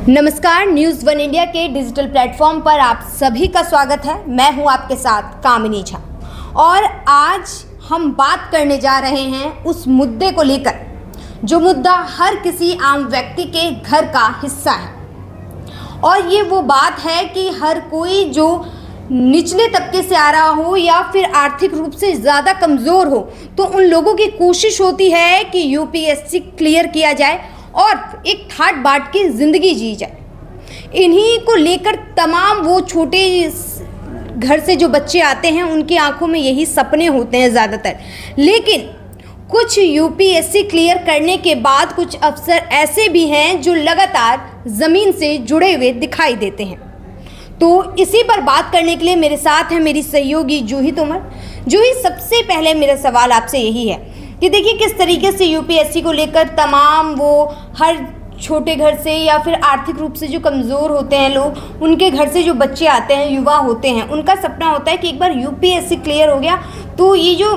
नमस्कार, news one India के digital platform पर आप सभी का स्वागत है। मैं हूं आपके साथ कामिनी झा और आज हम बात करने जा रहे हैं उस मुद्दे को लेकर जो मुद्दा हर किसी आम व्यक्ति के घर का हिस्सा है। और ये वो बात है कि हर कोई जो निचले तबके से आ रहा हो या फिर आर्थिक रूप से ज़्यादा कमज़ोर हो, तो उन लोगों की कोशिश होती है कि यूपीएससी क्लियर किया जाए और एक ठाट बाट की ज़िंदगी जी जाए। इन्हीं को लेकर तमाम वो छोटे घर से जो बच्चे आते हैं उनकी आंखों में यही सपने होते हैं ज़्यादातर। लेकिन कुछ यूपीएससी क्लियर करने के बाद कुछ अफसर ऐसे भी हैं जो लगातार ज़मीन से जुड़े हुए दिखाई देते हैं। तो इसी पर बात करने के लिए मेरे साथ है मेरी सहयोगी जूही तोमर। जूही, सबसे पहले मेरा सवाल आपसे यही है कि देखिए किस तरीके से यूपीएससी को लेकर तमाम वो हर छोटे घर से या फिर आर्थिक रूप से जो कमज़ोर होते हैं लोग, उनके घर से जो बच्चे आते हैं, युवा होते हैं, उनका सपना होता है कि एक बार यूपीएससी क्लियर हो गया तो ये जो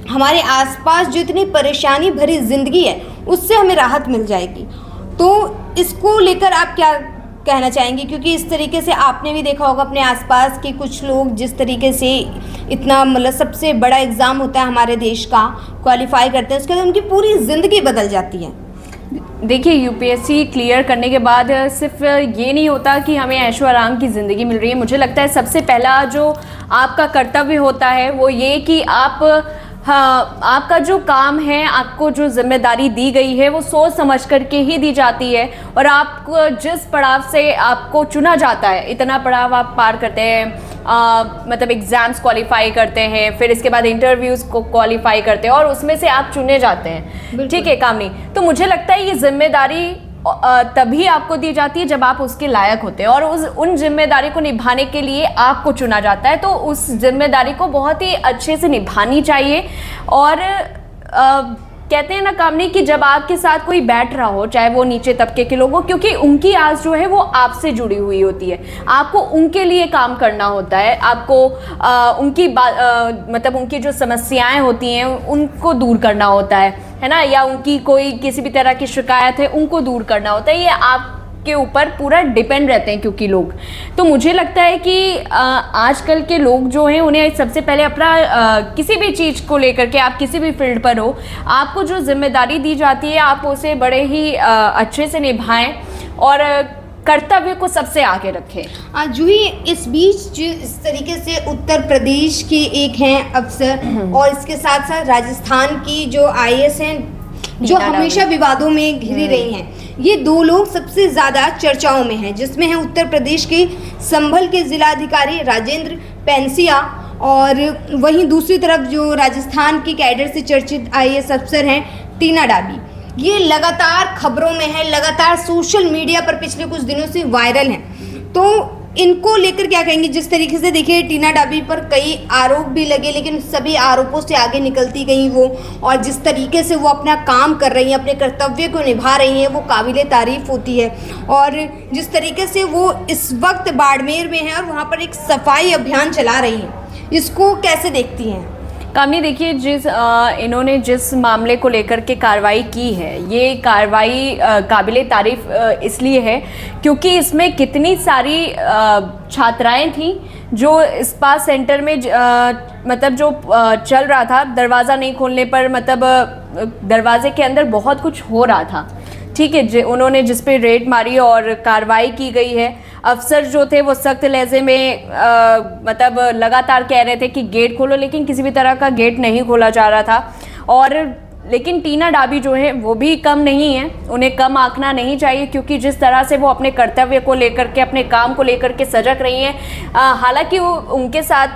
हमारे आसपास जो इतनी परेशानी भरी ज़िंदगी है उससे हमें राहत मिल जाएगी। तो इसको लेकर आप क्या कहना चाहेंगे? क्योंकि इस तरीके से आपने भी देखा होगा अपने आसपास कि कुछ लोग जिस तरीके से इतना मतलब सबसे बड़ा एग्ज़ाम होता है हमारे देश का, क्वालिफाई करते हैं, उसके बाद उनकी पूरी ज़िंदगी बदल जाती है। देखिए, यूपीएससी क्लियर करने के बाद सिर्फ ये नहीं होता कि हमें ऐशो आराम की ज़िंदगी मिल रही है। मुझे लगता है सबसे पहला जो आपका कर्तव्य होता है वो ये कि आपका जो काम है, आपको जो जिम्मेदारी दी गई है वो सोच समझ करके ही दी जाती है। और आपको जिस पड़ाव से आपको चुना जाता है, इतना पड़ाव आप पार करते हैं, मतलब एग्ज़ाम्स क्वालिफाई करते हैं, फिर इसके बाद इंटरव्यूज़ को क्वालिफाई करते हैं और उसमें से आप चुने जाते हैं। ठीक है कामनी, तो मुझे लगता है ये जिम्मेदारी तभी आपको दी जाती है जब आप उसके लायक होते हैं और उन जिम्मेदारी को निभाने के लिए आपको चुना जाता है। तो उस जिम्मेदारी को बहुत ही अच्छे से निभानी चाहिए। और कहते हैं ना कामनी कि जब आपके साथ कोई बैठ रहा हो, चाहे वो नीचे तबके के लोग हो, क्योंकि उनकी आस जो है वो आपसे जुड़ी हुई होती है, आपको उनके लिए काम करना होता है, आपको उनकी मतलब उनकी जो समस्याएं होती हैं उनको दूर करना होता है ना, या उनकी कोई किसी भी तरह की शिकायत है उनको दूर करना होता है। ये आपके ऊपर पूरा डिपेंड रहते हैं क्योंकि लोग। तो मुझे लगता है कि आजकल के लोग जो हैं उन्हें सबसे पहले अपना किसी भी चीज़ को लेकर के, आप किसी भी फील्ड पर हो, आपको जो जिम्मेदारी दी जाती है आप उसे बड़े ही अच्छे से निभाएं और कर्तव्य को सबसे आगे रखें। जूही, इस बीच इस तरीके से उत्तर प्रदेश की एक हैं अफसर और इसके साथ साथ राजस्थान की जो आईएएस हैं जो हमेशा विवादों में घिरी रही हैं, ये दो लोग सबसे ज़्यादा चर्चाओं में हैं, जिसमें है उत्तर प्रदेश के संभल के जिलाधिकारी राजेंद्र पैंसिया और वहीं दूसरी तरफ जो राजस्थान की कैडर से चर्चित आईएएस अफसर हैं टीना डाबी। ये लगातार खबरों में है, लगातार सोशल मीडिया पर पिछले कुछ दिनों से वायरल हैं। तो इनको लेकर क्या कहेंगे? जिस तरीके से देखिए टीना डाबी पर कई आरोप भी लगे, लेकिन सभी आरोपों से आगे निकलती गई वो, और जिस तरीके से वो अपना काम कर रही हैं, अपने कर्तव्य को निभा रही हैं, वो काबिले तारीफ़ होती है। और जिस तरीके से वो इस वक्त बाड़मेर में है और वहाँ पर एक सफाई अभियान चला रही हैं, इसको कैसे देखती हैं? कामनी, देखिए इन्होंने जिस मामले को लेकर के कार्रवाई की है, ये कार्रवाई काबिले तारीफ इसलिए है क्योंकि इसमें कितनी सारी छात्राएं थीं जो स्पा सेंटर में मतलब जो चल रहा था, दरवाज़ा नहीं खोलने पर, मतलब दरवाजे के अंदर बहुत कुछ हो रहा था। ठीक है, उन्होंने जिस पे रेड मारी और कार्रवाई की गई है। अफसर जो थे वो सख्त लहजे में मतलब लगातार कह रहे थे कि गेट खोलो, लेकिन किसी भी तरह का गेट नहीं खोला जा रहा था। और लेकिन टीना डाबी जो है वो भी कम नहीं है, उन्हें कम आंकना नहीं चाहिए क्योंकि जिस तरह से वो अपने कर्तव्य को लेकर के, अपने काम को लेकर के सजग रही हैं। हालांकि वो उनके साथ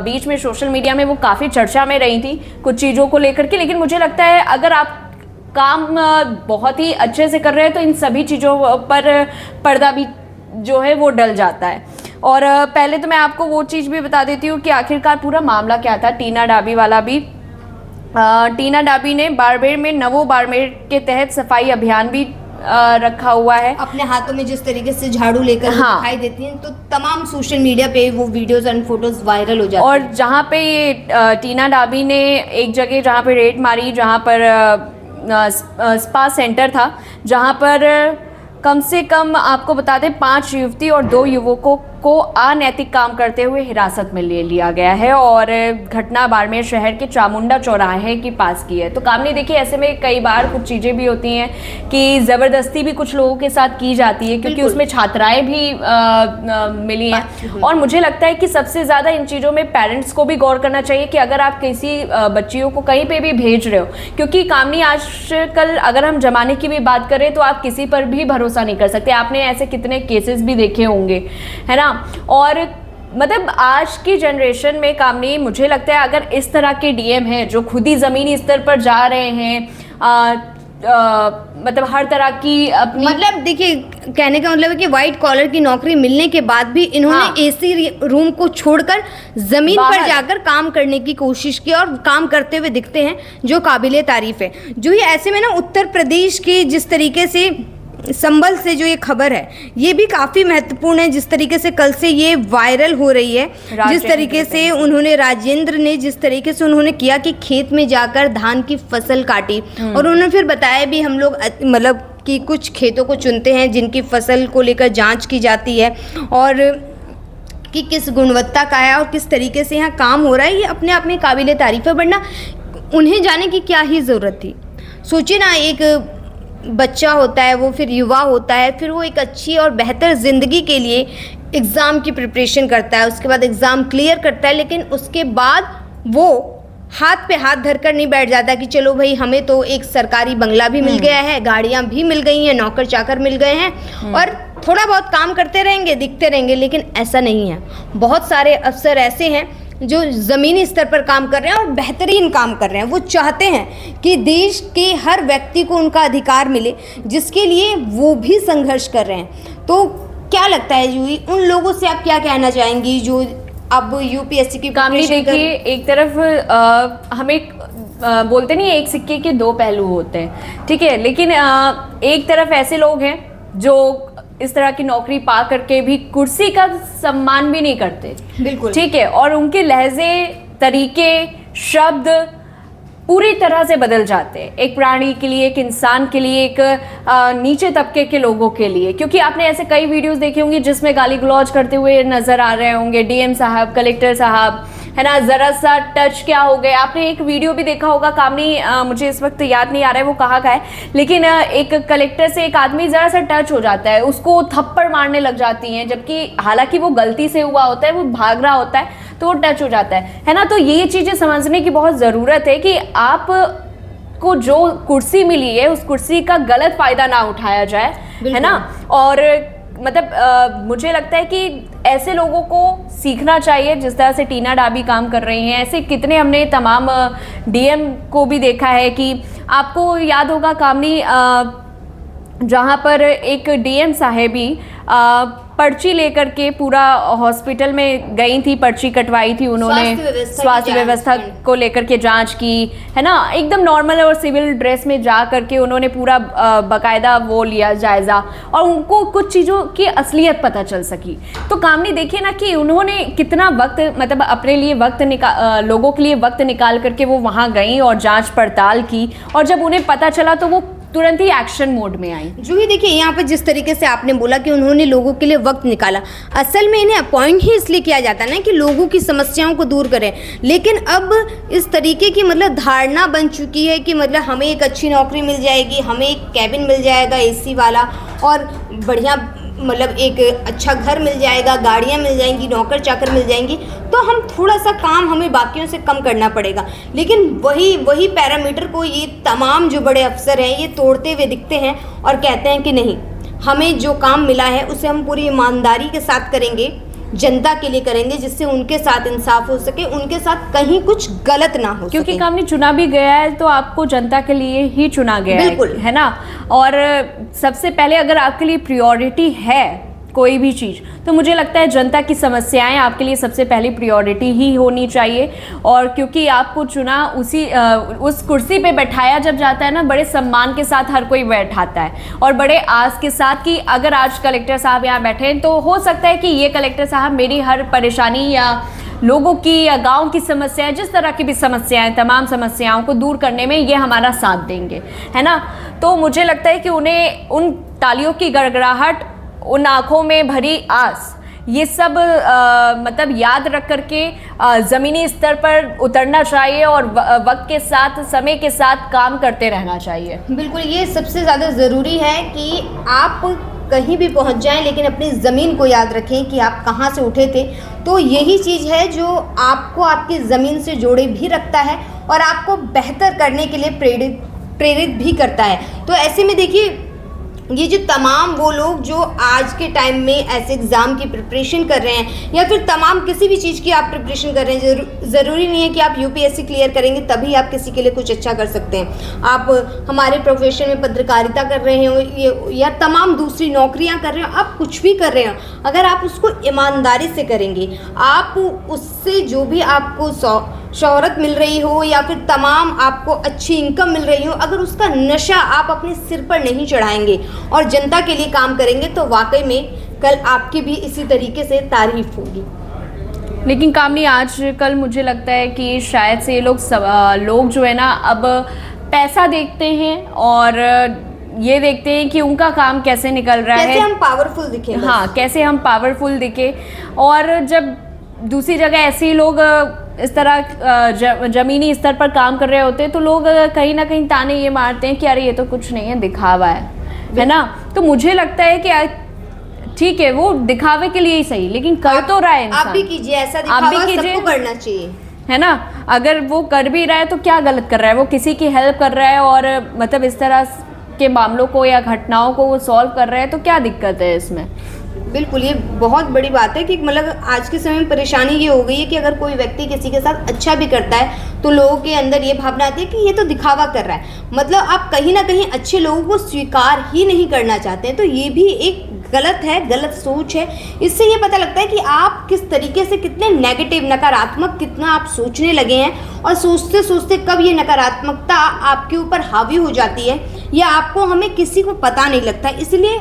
बीच में सोशल मीडिया में वो काफ़ी चर्चा में रही थी कुछ चीज़ों को लेकर के, लेकिन मुझे लगता है अगर आप काम बहुत ही अच्छे से कर रहे हैं तो इन सभी चीज़ों पर पर्दा भी जो है वो डल जाता है। और पहले तो मैं आपको वो चीज़ भी बता देती हूँ कि आखिरकार पूरा मामला क्या था टीना डाबी वाला भी। टीना डाबी ने बाड़मेर में नवो बाड़मेर के तहत सफाई अभियान भी रखा हुआ है। अपने हाथों में जिस तरीके से झाड़ू लेकर दिखाई देती हैं, तो तमाम सोशल मीडिया पे वो वीडियोस एंड फोटोज वायरल हो जाती हैं। और जहाँ पे ये टीना डाबी ने एक जगह जहाँ पे रेड मारी, जहाँ पर स्पा सेंटर था, जहाँ पर कम से कम आपको बता दें 5 युवती और 2 युवकों को अनैतिक काम करते हुए हिरासत में ले लिया गया है और घटना बाड़मेर शहर के चामुंडा चौराहे के पास की है। तो कामनी देखिए, ऐसे में कई बार कुछ चीज़ें भी होती हैं कि ज़बरदस्ती भी कुछ लोगों के साथ की जाती है, क्योंकि उसमें छात्राएं भी मिली हैं। और मुझे लगता है कि सबसे ज़्यादा इन चीज़ों में पेरेंट्स को भी गौर करना चाहिए कि अगर आप किसी बच्चियों को कहीं पे भी भेज रहे हो, क्योंकि कामनी आजकल अगर हम जमाने की भी बात करें तो आप किसी पर भी भरोसा नहीं कर सकते। आपने ऐसे कितने केसेस भी देखे होंगे, है ना। और मतलब आज की जनरेशन में कामनी, मुझे लगता है अगर इस तरह के डीएम हैं जो खुद ही ज़मीनी स्तर पर जा रहे हैं, मतलब हर तरह की अपनी, मतलब देखिए, कहने का मतलब है कि व्हाइट कॉलर की नौकरी मिलने के बाद भी इन्होंने एसी रूम को छोड़कर जमीन पर जाकर काम करने की कोशिश की और काम करते हुए दिखते हैं, जो काबिले तारीफ है। जो ये ऐसे में ना उत्तर प्रदेश के जिस तरीके से संबल से जो ये खबर है, ये भी काफ़ी महत्वपूर्ण है। जिस तरीके से कल से ये वायरल हो रही है, जिस तरीके से उन्होंने राजेंद्र ने जिस तरीके से उन्होंने किया कि खेत में जाकर धान की फसल काटी, और उन्होंने फिर बताया भी हम लोग मतलब कि कुछ खेतों को चुनते हैं जिनकी फसल को लेकर जांच की जाती है और कि किस गुणवत्ता का है और किस तरीके से यहाँ काम हो रहा है। ये अपने आप में काबिले तारीफ है, वरना उन्हें जाने की क्या ही ज़रूरत थी। सोचिए ना, एक बच्चा होता है, वो फिर युवा होता है, फिर वो एक अच्छी और बेहतर ज़िंदगी के लिए एग्ज़ाम की प्रिपरेशन करता है, उसके बाद एग्ज़ाम क्लियर करता है, लेकिन उसके बाद वो हाथ पे हाथ धरकर नहीं बैठ जाता कि चलो भाई हमें तो एक सरकारी बंगला भी मिल गया है, गाड़ियाँ भी मिल गई हैं, नौकर चाकर मिल गए हैं और थोड़ा बहुत काम करते रहेंगे, दिखते रहेंगे। लेकिन ऐसा नहीं है। बहुत सारे अफसर ऐसे हैं जो ज़मीनी स्तर पर काम कर रहे हैं और बेहतरीन काम कर रहे हैं। वो चाहते हैं कि देश के हर व्यक्ति को उनका अधिकार मिले, जिसके लिए वो भी संघर्ष कर रहे हैं। तो क्या लगता है जूही, उन लोगों से आप क्या कहना चाहेंगी जो अब यूपीएससी की कामनी देखिए, एक तरफ हमें बोलते नहीं, एक सिक्के के 2 पहलू होते हैं, ठीक है। लेकिन एक तरफ ऐसे लोग हैं जो इस तरह की नौकरी पा करके भी कुर्सी का सम्मान भी नहीं करते, बिल्कुल ठीक है, और उनके लहजे, तरीके, शब्द पूरी तरह से बदल जाते हैं, एक प्राणी के लिए, एक इंसान के लिए, एक नीचे तबके के लोगों के लिए। क्योंकि आपने ऐसे कई वीडियोस देखे होंगे जिसमें गाली गलौज करते हुए नजर आ रहे होंगे डीएम साहब, कलेक्टर साहब, है ना, ज़रा सा टच क्या हो गए। आपने एक वीडियो भी देखा होगा कामनी, मुझे इस वक्त याद नहीं आ रहा है वो कहाँ का है, लेकिन एक कलेक्टर से एक आदमी ज़रा सा टच हो जाता है, उसको थप्पड़ मारने लग जाती हैं, जबकि हालांकि वो गलती से हुआ होता है, वो भाग रहा होता है, तो वो टच हो जाता है ना। तो ये चीज़ें समझने की बहुत ज़रूरत है कि आप को जो कुर्सी मिली है उस कुर्सी का गलत फ़ायदा ना उठाया जाए, है ना। और मतलब मुझे लगता है कि ऐसे लोगों को सीखना चाहिए, जिस तरह से टीना डाबी काम कर रही हैं, ऐसे कितने हमने तमाम डीएम को भी देखा है। कि आपको याद होगा कामनी, जहाँ पर एक डीएम साहेबी पर्ची लेकर के पूरा हॉस्पिटल में गई थी, पर्ची कटवाई थी उन्होंने, स्वास्थ्य व्यवस्था को लेकर के जांच की, है ना, एकदम नॉर्मल और सिविल ड्रेस में जा करके उन्होंने पूरा बाकायदा वो लिया जायज़ा, और उनको कुछ चीज़ों की असलियत पता चल सकी। तो कामनी देखिए ना कि उन्होंने कितना वक्त, मतलब अपने लिए वक्त लोगों के लिए वक्त निकाल करके वो वहाँ गई और जाँच पड़ताल की, और जब उन्हें पता चला तो वो तुरंत ही एक्शन मोड में आई। जूही देखिए, यहाँ पर जिस तरीके से आपने बोला कि उन्होंने लोगों के लिए वक्त निकाला, असल में इन्हें अपॉइंट ही इसलिए किया जाता है ना कि लोगों की समस्याओं को दूर करें। लेकिन अब इस तरीके की मतलब धारणा बन चुकी है कि मतलब हमें एक अच्छी नौकरी मिल जाएगी, हमें एक कैबिन मिल जाएगा एसी वाला, और बढ़िया मतलब एक अच्छा घर मिल जाएगा, गाड़ियाँ मिल जाएंगी, नौकर चाकर मिल जाएंगी, तो हम थोड़ा सा काम हमें बाकियों से कम करना पड़ेगा। लेकिन वही पैरामीटर को ये तमाम जो बड़े अफसर हैं ये तोड़ते हुए दिखते हैं और कहते हैं कि नहीं, हमें जो काम मिला है उसे हम पूरी ईमानदारी के साथ करेंगे, जनता के लिए करेंगे, जिससे उनके साथ इंसाफ हो सके, उनके साथ कहीं कुछ गलत ना हो। क्योंकि कामनी चुना भी गया है तो आपको जनता के लिए ही चुना गया है, बिल्कुल, है ना। और सबसे पहले अगर आपके लिए प्रायोरिटी है कोई भी चीज़, तो मुझे लगता है जनता की समस्याएं आपके लिए सबसे पहली प्रायोरिटी ही होनी चाहिए। और क्योंकि आपको चुना उस कुर्सी पे बैठाया जब जाता है ना, बड़े सम्मान के साथ हर कोई बैठाता है और बड़े आस के साथ कि अगर आज कलेक्टर साहब यहाँ बैठे हैं तो हो सकता है कि ये कलेक्टर साहब मेरी हर परेशानी या लोगों की या गांव की समस्याएं, जिस तरह की भी समस्याएं, तमाम समस्याओं को दूर करने में ये हमारा साथ देंगे, है ना। तो मुझे लगता है कि उन्हें तालियों की गड़गड़ाहट, उन आंखों में भरी आस, ये सब मतलब याद रख करके ज़मीनी स्तर पर उतरना चाहिए और वक्त के साथ, समय के साथ काम करते रहना चाहिए। बिल्कुल, ये सबसे ज़्यादा ज़रूरी है कि आप कहीं भी पहुंच जाएं लेकिन अपनी ज़मीन को याद रखें कि आप कहां से उठे थे। तो यही चीज़ है जो आपको आपकी ज़मीन से जोड़े भी रखता है और आपको बेहतर करने के लिए प्रेरित भी करता है। तो ऐसे में देखिए, ये जो तमाम वो लोग जो आज के टाइम में ऐसे एग्ज़ाम की प्रिपरेशन कर रहे हैं या फिर तमाम किसी भी चीज़ की आप प्रिपरेशन कर रहे हैं, ज़रूरी नहीं है कि आप यूपीएससी क्लियर करेंगे तभी आप किसी के लिए कुछ अच्छा कर सकते हैं। आप हमारे प्रोफेशन में पत्रकारिता कर रहे हो या तमाम दूसरी नौकरियां कर रहे हो, आप कुछ भी कर रहे हो, अगर आप उसको ईमानदारी से करेंगे, आप उससे जो भी आपको शोहरत मिल रही हो या फिर तमाम आपको अच्छी इनकम मिल रही हो, अगर उसका नशा आप अपने सिर पर नहीं चढ़ाएंगे और जनता के लिए काम करेंगे तो वाकई में कल आपकी भी इसी तरीके से तारीफ होगी। लेकिन कामनी, आज कल मुझे लगता है कि शायद से ये लोग जो है ना, अब पैसा देखते हैं और ये देखते हैं कि उनका काम कैसे निकल रहा है, कैसे हम पावरफुल दिखे। हाँ, कैसे हम पावरफुल दिखे। और जब दूसरी जगह ऐसे ही लोग इस तरह ज़मीनी स्तर पर काम कर रहे होते हैं तो लोग कहीं ना कहीं ताने ये मारते हैं कि अरे ये तो कुछ नहीं है, दिखावा है ना। तो मुझे लगता है कि ठीक है, वो दिखावे के लिए ही सही, लेकिन कर तो रहा है इंसान। आप भी कीजिए, ऐसा दिखावा सबको करना चाहिए, है ना। अगर वो कर भी रहा है तो क्या गलत कर रहा है, वो किसी की हेल्प कर रहा है और मतलब इस तरह के मामलों को या घटनाओं को वो सॉल्व कर रहा है, तो क्या दिक्कत है इसमें। बिल्कुल, ये बहुत बड़ी बात है कि मतलब आज के समय में परेशानी ये हो गई है कि अगर कोई व्यक्ति किसी के साथ अच्छा भी करता है तो लोगों के अंदर ये भावना आती है कि ये तो दिखावा कर रहा है, मतलब आप कहीं ना कहीं अच्छे लोगों को स्वीकार ही नहीं करना चाहते हैं। तो ये भी एक गलत है, गलत सोच है। इससे ये पता लगता है कि आप किस तरीके से कितने नेगेटिव, नकारात्मक कितना आप सोचने लगे हैं और सोचते सोचते कब ये नकारात्मकता आपके ऊपर हावी हो जाती है या आपको हमें किसी को पता नहीं लगता। इसलिए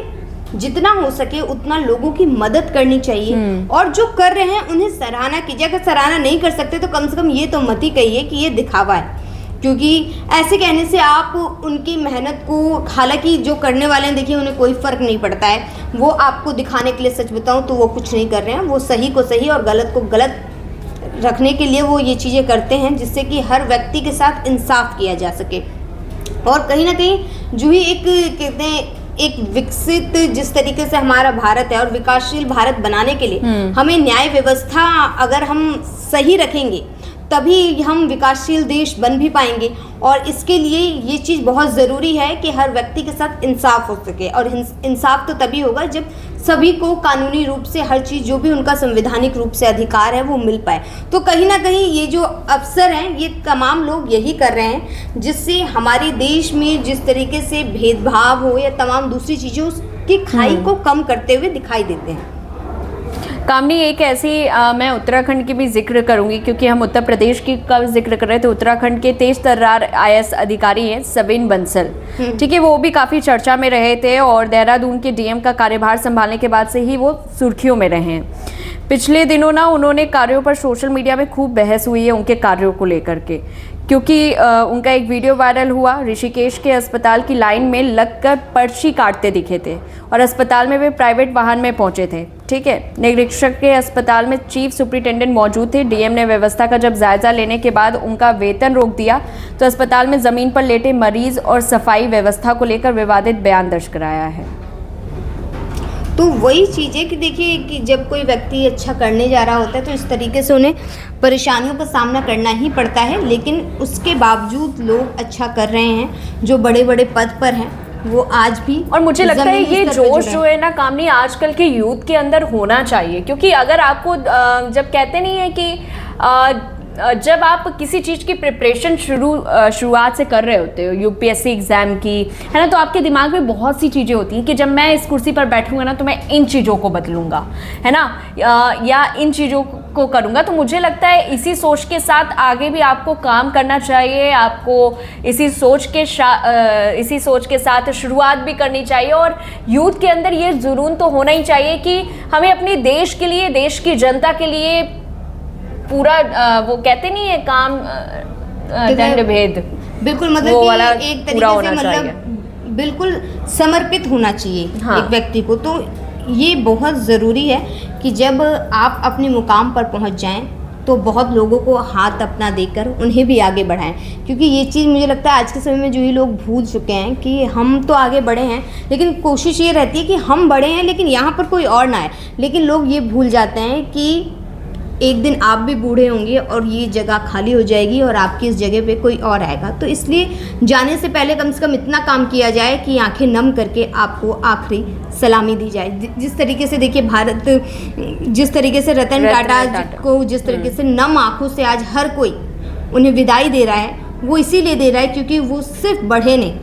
जितना हो सके उतना लोगों की मदद करनी चाहिए और जो कर रहे हैं उन्हें सराहना कीजिए। अगर सराहना नहीं कर सकते तो कम से कम ये तो मत ही कहिए कि ये दिखावा है, क्योंकि ऐसे कहने से आप उनकी मेहनत को, हालांकि जो करने वाले हैं देखिए उन्हें कोई फ़र्क नहीं पड़ता है, वो आपको दिखाने के लिए, सच बताऊं तो वो कुछ नहीं कर रहे हैं, वो सही को सही और गलत को गलत रखने के लिए वो ये चीज़ें करते हैं जिससे कि हर व्यक्ति के साथ इंसाफ किया जा सके। और कहीं ना कहीं जो ही एक कहते हैं एक विकसित जिस तरीके से हमारा भारत है और विकासशील भारत बनाने के लिए हमें न्याय व्यवस्था अगर हम सही रखेंगे तभी हम विकासशील देश बन भी पाएंगे। और इसके लिए ये चीज़ बहुत ज़रूरी है कि हर व्यक्ति के साथ इंसाफ हो सके, और इंसाफ तो तभी होगा जब सभी को कानूनी रूप से हर चीज़ जो भी उनका संवैधानिक रूप से अधिकार है वो मिल पाए। तो कहीं ना कहीं ये जो अफसर हैं ये तमाम लोग यही कर रहे हैं जिससे हमारे देश में जिस तरीके से भेदभाव हो या तमाम दूसरी चीज़ों की खाई को कम करते हुए दिखाई देते हैं। कामनी, एक ऐसी मैं उत्तराखंड की भी जिक्र करूंगी, क्योंकि हम उत्तर प्रदेश की का जिक्र कर रहे थे। उत्तराखंड के तेज तर्रार IAS अधिकारी हैं सविन बंसल, ठीक है, वो भी काफ़ी चर्चा में रहे थे और देहरादून के DM का कार्यभार संभालने के बाद से ही वो सुर्खियों में रहे हैं। पिछले दिनों ना उन्होंने कार्यों पर सोशल मीडिया में खूब बहस हुई है उनके कार्यों को लेकर के, क्योंकि उनका एक वीडियो वायरल हुआ। ऋषिकेश के अस्पताल की लाइन में लगकर पर्ची काटते दिखे थे और अस्पताल में वे प्राइवेट वाहन में पहुंचे थे, ठीक है। निरीक्षक के अस्पताल में चीफ सुपरिटेंडेंट मौजूद थे। DM ने व्यवस्था का जब जायजा लेने के बाद उनका वेतन रोक दिया तो अस्पताल में ज़मीन पर लेटे मरीज और सफाई व्यवस्था को लेकर विवादित बयान दर्ज कराया है। तो वही चीज़ है कि देखिए कि जब कोई व्यक्ति अच्छा करने जा रहा होता है तो इस तरीके से उन्हें परेशानियों का सामना करना ही पड़ता है, लेकिन उसके बावजूद लोग अच्छा कर रहे हैं। जो बड़े बड़े पद पर हैं वो आज भी, और मुझे लगता है ये जोश जो है ना कामनी आजकल के यूथ के अंदर होना चाहिए, क्योंकि अगर आपको जब कहते नहीं है कि जब आप किसी चीज़ की प्रिपरेशन शुरुआत से कर रहे होते हो, UPSC एग्ज़ाम की, है ना, तो आपके दिमाग में बहुत सी चीज़ें होती हैं कि जब मैं इस कुर्सी पर बैठूंगा ना तो मैं इन चीज़ों को बदलूंगा, है ना, या इन चीज़ों को करूंगा। तो मुझे लगता है इसी सोच के साथ आगे भी आपको काम करना चाहिए, आपको इसी सोच के साथ शुरुआत भी करनी चाहिए। और यूथ के अंदर ये जुनून तो होना ही चाहिए कि हमें अपने देश के लिए, देश की जनता के लिए पूरा वो कहते नहीं है काम दंड भेद, बिल्कुल, मतलब वो कि वाला एक पूरा तरीके होना से चाहिए। मतलब बिल्कुल समर्पित होना चाहिए हाँ। एक व्यक्ति को। तो ये बहुत ज़रूरी है कि जब आप अपने मुकाम पर पहुंच जाएं तो बहुत लोगों को हाथ अपना देकर उन्हें भी आगे बढ़ाएं, क्योंकि ये चीज़ मुझे लगता है आज के समय में जो ये लोग भूल चुके हैं कि हम तो आगे बढ़े हैं, लेकिन कोशिश ये रहती है कि हम बढ़े हैं लेकिन यहाँ पर कोई और ना आए। लेकिन लोग ये भूल जाते हैं कि एक दिन आप भी बूढ़े होंगे और ये जगह खाली हो जाएगी और आपकी इस जगह पे कोई और आएगा। तो इसलिए जाने से पहले कम से कम इतना काम किया जाए कि आंखें नम करके आपको आखिरी सलामी दी जाए। जिस तरीके से देखिए भारत, जिस तरीके से रतन टाटा को जिस तरीके से नम आंखों से आज हर कोई उन्हें विदाई दे रहा है, वो इसीलिए दे रहा है क्योंकि वो सिर्फ बढ़े नहीं,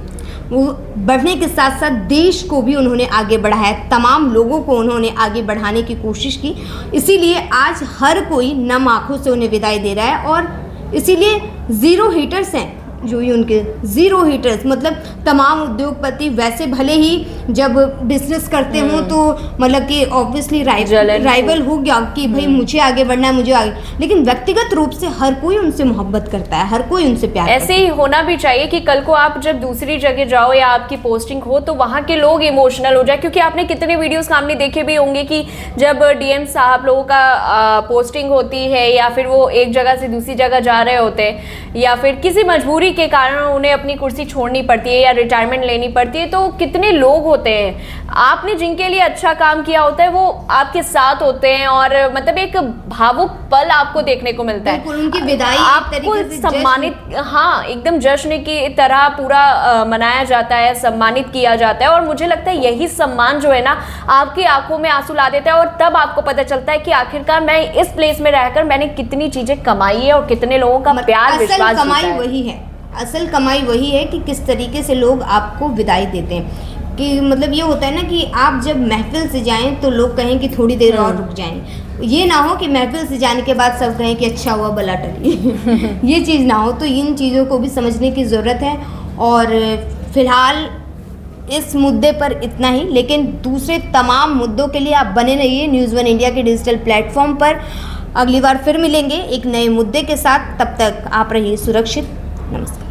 वो बढ़ने के साथ साथ देश को भी उन्होंने आगे बढ़ाया, तमाम लोगों को उन्होंने आगे बढ़ाने की कोशिश की। इसीलिए आज हर कोई नम आँखों से उन्हें विदाई दे रहा है। और इसीलिए ज़ीरो हीटर्स हैं जो ही उनके ज़ीरो हीटर्स, मतलब तमाम उद्योगपति वैसे भले ही जब बिजनेस करते हों तो मतलब कि ऑब्वियसली राइवल हो गया कि भाई मुझे आगे बढ़ना है, मुझे आगे, लेकिन व्यक्तिगत रूप से हर कोई उनसे मोहब्बत करता है, हर कोई उनसे प्यार ऐसे ही होना भी चाहिए कि कल को आप जब दूसरी जगह जाओ या आपकी पोस्टिंग हो तो वहाँ के लोग इमोशनल हो जाए। क्योंकि आपने कितने वीडियोस सामने देखे भी होंगे कि जब डीएम साहब लोगों का पोस्टिंग होती है या फिर वो एक जगह से दूसरी जगह जा रहे होते हैं या फिर किसी मजबूरी के कारण उन्हें अपनी कुर्सी छोड़नी पड़ती है या रिटायरमेंट लेनी पड़ती है, तो कितने लोग होते हैं आपने जिनके लिए अच्छा काम किया होता है वो आपके साथ होते हैं और मतलब एक भावुक पल आपको देखने को मिलता है। उनकी विदाई आपको सम्मानित, हाँ एकदम जश्न की तरह पूरा मनाया जाता है, सम्मानित किया जाता है। और मुझे लगता है यही सम्मान जो है ना आपकी आंखों में आंसू ला देता है और तब आपको पता चलता है कि आखिरकार मैं इस प्लेस में रहकर मैंने कितनी चीजें कमाई है और कितने लोगों का प्यार विश्वास जीता है। वही है, असल कमाई वही है कि किस तरीके से लोग आपको विदाई देते हैं। कि मतलब ये होता है ना कि आप जब महफिल से जाएं तो लोग कहें कि थोड़ी देर और रुक जाएं, ये ना हो कि महफिल से जाने के बाद सब कहें कि अच्छा हुआ बला टली ये चीज़ ना हो। तो इन चीज़ों को भी समझने की ज़रूरत है। और फिलहाल इस मुद्दे पर इतना ही, लेकिन दूसरे तमाम मुद्दों के लिए आप बने रहिए न्यूज़ वन इंडिया के डिजिटल प्लेटफॉर्म पर। अगली बार फिर मिलेंगे एक नए मुद्दे के साथ, तब तक आप रहिए सुरक्षित। नमस्कार।